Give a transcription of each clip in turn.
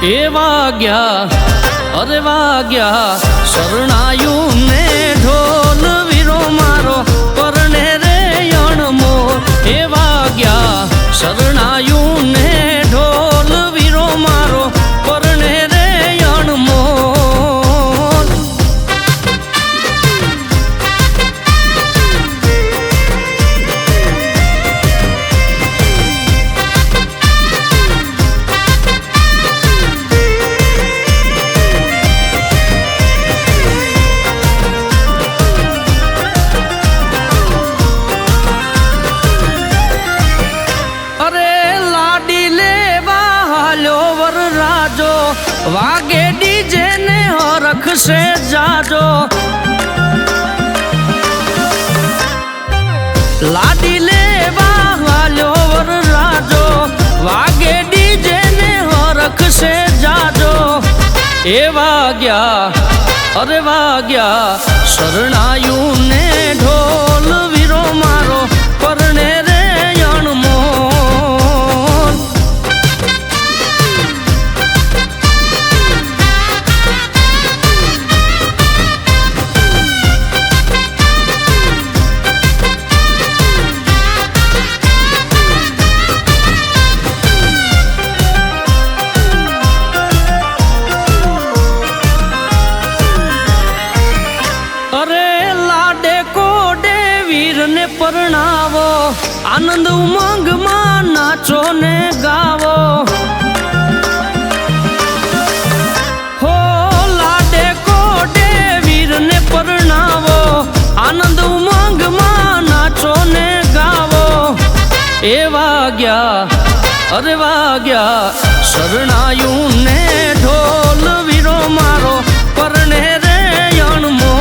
એ વાગ્યા અરે વાગ્યા શરણાયું ને ઢોલ વીરો મારો પરણે રે અણમો એ વાગ્યા શરણાયું ને ઢોલ વીરો મારો પરણે રે અણમો વાગે ડીજે ને હરખશે જાજો લાડી લેવા વાલ્યો વર રાજો વાગે ડીજે ને હરખશે જાજો એ વાગ્યા અરે વાગ્યા શરણાયું ને ઢોલ વીરો મારો પરણે રે અણમો પરણાવો આનંદ ઉમંગમાં નાચો ને ગાવો હો લાડે કોડે વીરને પરણાવો આનંદ ઉમંગમાં નાચો ને ગાવો એ વાગ્યા અરે વાગ્યા શરણાયું ને ઢોલ વીરો મારો પરણે રે અણમો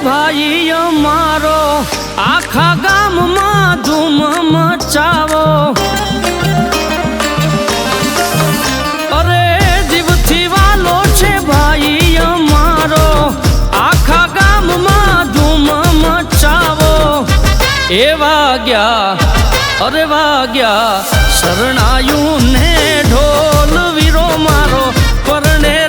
ભાઈ અમારો આખા ગામમાં ધૂમ મચાવો અરે જીવથી વાલો છે ભાઈ અમારો આખા ગામમાં ધૂમ મચાવો એ વાગ્યા અરે વાગ્યા શરણાયું ને ઢોલ વીરો મારો પરણે